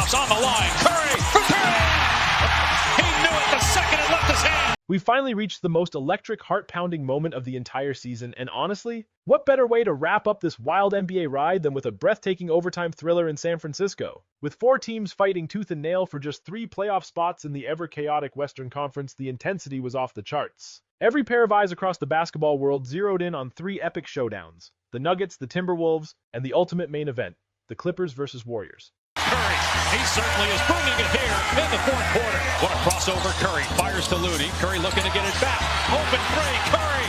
playoffs on the line. Curry for three! He knew it the second it left his hand. We finally reached the most electric, heart-pounding moment of the entire season, and honestly, what better way to wrap up this wild NBA ride than with a breathtaking overtime thriller in San Francisco? With 4 teams fighting tooth and nail for just 3 playoff spots in the ever-chaotic Western Conference, the intensity was off the charts. Every pair of eyes across the basketball world zeroed in on 3 epic showdowns: the Nuggets, the Timberwolves, and the ultimate main event, the Clippers versus Warriors. Curry, he certainly is bringing it here in the fourth quarter. What a crossover. Curry fires to Looney. Curry looking to get it back. Open three. Curry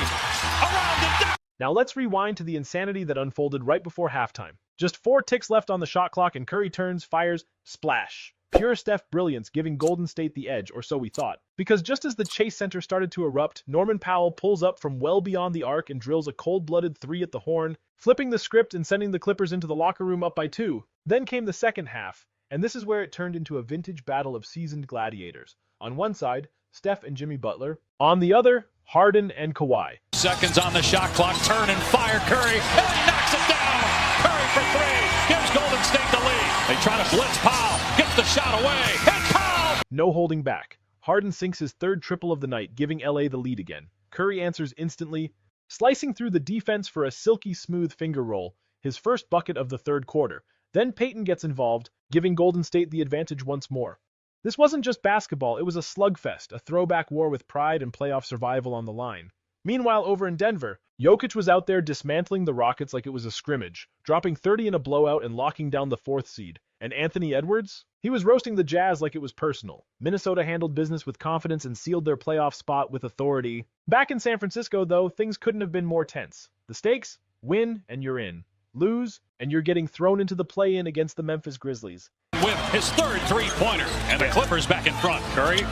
around the down. Now let's rewind to the insanity that unfolded right before halftime. Just 4 ticks left on the shot clock and Curry turns, fires, splash. Pure Steph brilliance, giving Golden State the edge, or so we thought. Because just as the Chase Center started to erupt, Norman Powell pulls up from well beyond the arc and drills a cold-blooded 3 at the horn, flipping the script and sending the Clippers into the locker room up by 2. Then came the second half, and this is where it turned into a vintage battle of seasoned gladiators. On one side, Steph and Jimmy Butler. On the other, Harden and Kawhi. Seconds on the shot clock, turn and fire Curry, and he knocks it down! Curry for 3, gives Golden State the lead. They try to blitz Powell, gets the shot away, and Powell! No holding back. Harden sinks his 3rd triple of the night, giving LA the lead again. Curry answers instantly, slicing through the defense for a silky smooth finger roll, his first bucket of the 3rd quarter. Then Peyton gets involved, giving Golden State the advantage once more. This wasn't just basketball, it was a slugfest, a throwback war with pride and playoff survival on the line. Meanwhile, over in Denver, Jokic was out there dismantling the Rockets like it was a scrimmage, dropping 30 in a blowout and locking down the 4th seed. And Anthony Edwards? He was roasting the Jazz like it was personal. Minnesota handled business with confidence and sealed their playoff spot with authority. Back in San Francisco, though, things couldn't have been more tense. The stakes? Win, and you're in. Lose, and you're getting thrown into the play-in against the Memphis Grizzlies. With his 3rd three-pointer, and the Clippers back in front. Curry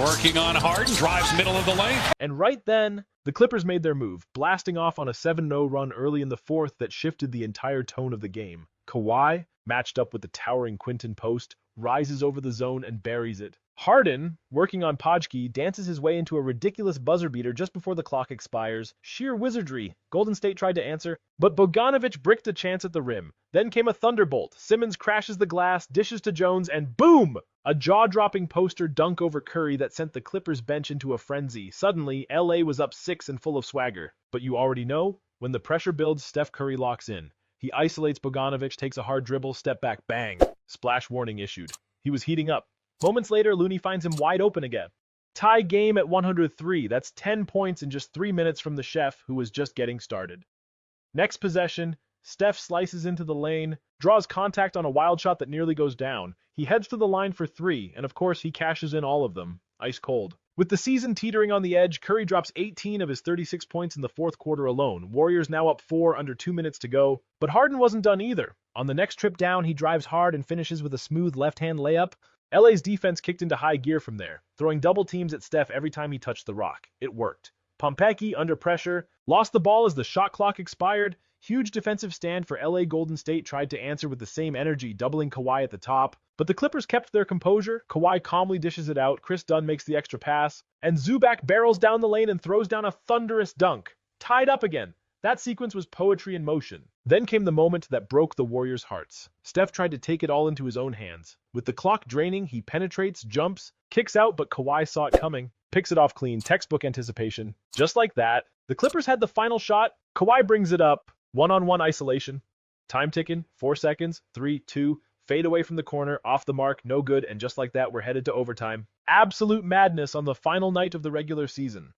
working on Harden, drives middle of the lane. And right then, the Clippers made their move, blasting off on a 7-0 run early in the 4th that shifted the entire tone of the game. Kawhi, matched up with the towering Quinton Post, rises over the zone and buries it. Harden, working on Pajki, dances his way into a ridiculous buzzer beater just before the clock expires. Sheer wizardry. Golden State tried to answer, but Bogdanovic bricked a chance at the rim. Then came a thunderbolt. Simmons crashes the glass, dishes to Jones, and boom! A jaw-dropping poster dunk over Curry that sent the Clippers bench into a frenzy. Suddenly, LA was up 6 and full of swagger. But you already know, when the pressure builds, Steph Curry locks in. He isolates Bogdanovic, takes a hard dribble, step back, bang. Splash warning issued. He was heating up. Moments later, Looney finds him wide open again. Tie game at 103. That's 10 points in just 3 minutes from the chef, who was just getting started. Next possession, Steph slices into the lane, draws contact on a wild shot that nearly goes down. He heads to the line for 3, and of course he cashes in all of them. Ice cold. With the season teetering on the edge, Curry drops 18 of his 36 points in the 4th quarter alone. Warriors now up 4 under 2 minutes to go. But Harden wasn't done either. On the next trip down, he drives hard and finishes with a smooth left-hand layup. LA's defense kicked into high gear from there, throwing double teams at Steph every time he touched the rock. It worked. Pompeki, under pressure, lost the ball as the shot clock expired. Huge defensive stand for LA. Golden State tried to answer with the same energy, doubling Kawhi at the top. But the Clippers kept their composure. Kawhi calmly dishes it out. Chris Dunn makes the extra pass. And Zubac barrels down the lane and throws down a thunderous dunk. Tied up again. That sequence was poetry in motion. Then came the moment that broke the Warriors' hearts. Steph tried to take it all into his own hands. With the clock draining, he penetrates, jumps, kicks out, but Kawhi saw it coming. Picks it off clean, textbook anticipation. Just like that, the Clippers had the final shot. Kawhi brings it up. One-on-one isolation. Time ticking, 4 seconds, 3, 2, fade away from the corner, off the mark, no good, and just like that, we're headed to overtime. Absolute madness on the final night of the regular season.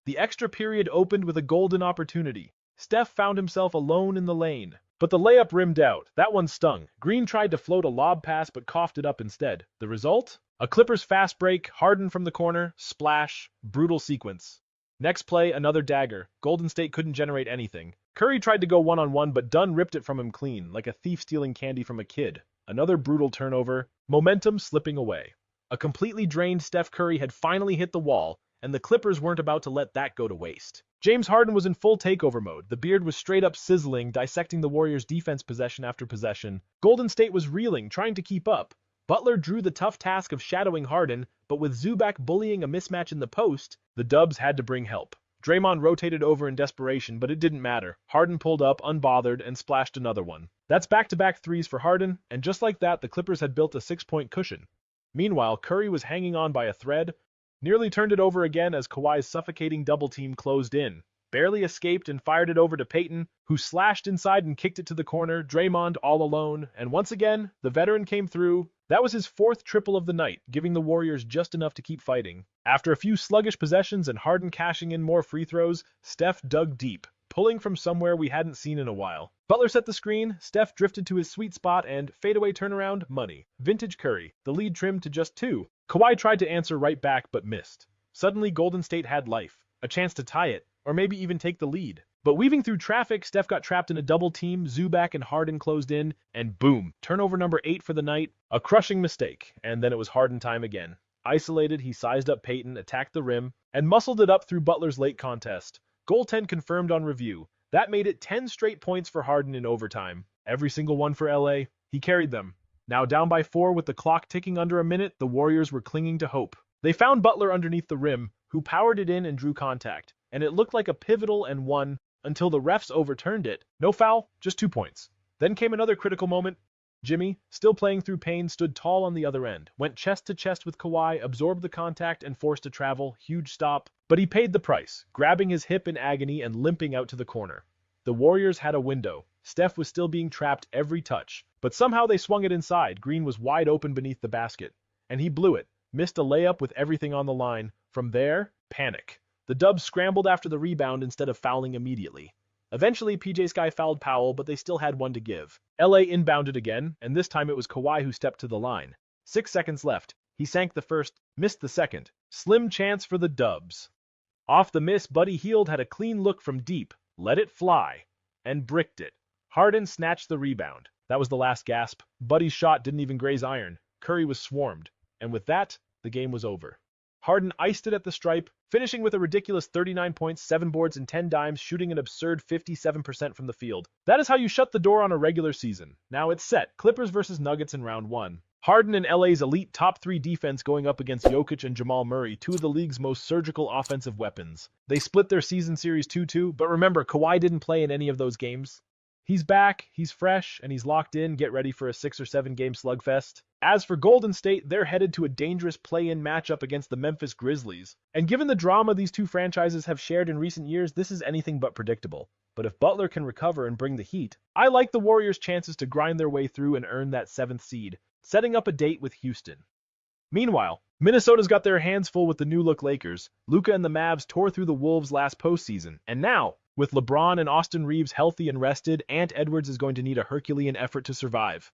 The extra period opened with a golden opportunity. Steph found himself alone in the lane, but the layup rimmed out. That one stung. Green tried to float a lob pass, but coughed it up instead. The result? A Clippers fast break, Harden from the corner, splash, brutal sequence. Next play, another dagger. Golden State couldn't generate anything. Curry tried to go one-on-one, but Dunn ripped it from him clean, like a thief stealing candy from a kid. Another brutal turnover, momentum slipping away. A completely drained Steph Curry had finally hit the wall, and the Clippers weren't about to let that go to waste. James Harden was in full takeover mode. The beard was straight up sizzling, dissecting the Warriors' defense possession after possession. Golden State was reeling, trying to keep up. Butler drew the tough task of shadowing Harden, but with Zubac bullying a mismatch in the post, the Dubs had to bring help. Draymond rotated over in desperation, but it didn't matter. Harden pulled up, unbothered, and splashed another one. That's back-to-back threes for Harden, and just like that, the Clippers had built a 6-point cushion. Meanwhile, Curry was hanging on by a thread, nearly turned it over again as Kawhi's suffocating double team closed in. Barely escaped and fired it over to Payton, who slashed inside and kicked it to the corner. Draymond all alone, and once again, the veteran came through. That was his 4th triple of the night, giving the Warriors just enough to keep fighting. After a few sluggish possessions and Harden cashing in more free throws, Steph dug deep, pulling from somewhere we hadn't seen in a while. Butler set the screen, Steph drifted to his sweet spot, and fadeaway turnaround, money. Vintage Curry, the lead trimmed to just 2. Kawhi tried to answer right back, but missed. Suddenly, Golden State had life, a chance to tie it, or maybe even take the lead. But weaving through traffic, Steph got trapped in a double team, Zubac and Harden closed in, and boom, turnover number 8 for the night, a crushing mistake, and then it was Harden time again. Isolated, he sized up Payton, attacked the rim, and muscled it up through Butler's late contest. Goaltend confirmed on review. That made it 10 straight points for Harden in overtime. Every single one for LA. He carried them. Now down by 4 with the clock ticking under a minute, the Warriors were clinging to hope. They found Butler underneath the rim, who powered it in and drew contact, and it looked like a pivotal and one, until the refs overturned it. No foul, just 2 points. Then came another critical moment. Jimmy, still playing through pain, stood tall on the other end, went chest to chest with Kawhi, absorbed the contact and forced a travel, huge stop. But he paid the price, grabbing his hip in agony and limping out to the corner. The Warriors had a window. Steph was still being trapped every touch, but somehow they swung it inside. Green was wide open beneath the basket, and he blew it, missed a layup with everything on the line. From there, panic. The Dubs scrambled after the rebound instead of fouling immediately. Eventually, PJ Sky fouled Powell, but they still had one to give. LA inbounded again, and this time it was Kawhi who stepped to the line. 6 seconds left. He sank the first, missed the second. Slim chance for the Dubs. Off the miss, Buddy Hield had a clean look from deep, let it fly, and bricked it. Harden snatched the rebound. That was the last gasp. Buddy's shot didn't even graze iron. Curry was swarmed, and with that, the game was over. Harden iced it at the stripe, finishing with a ridiculous 39 points, 7 boards, and 10 dimes, shooting an absurd 57% from the field. That is how you shut the door on a regular season. Now it's set. Clippers versus Nuggets in round 1. Harden and LA's elite top 3 defense going up against Jokic and Jamal Murray, 2 of the league's most surgical offensive weapons. They split their season series 2-2, but remember, Kawhi didn't play in any of those games. He's back, he's fresh, and he's locked in. Get ready for a 6 or 7 game slugfest. As for Golden State, they're headed to a dangerous play-in matchup against the Memphis Grizzlies. And given the drama these two franchises have shared in recent years, this is anything but predictable. But if Butler can recover and bring the heat, I like the Warriors' chances to grind their way through and earn that 7th seed, setting up a date with Houston. Meanwhile, Minnesota's got their hands full with the new-look Lakers. Luka and the Mavs tore through the Wolves last postseason, and now, with LeBron and Austin Reeves healthy and rested, Ant Edwards is going to need a Herculean effort to survive.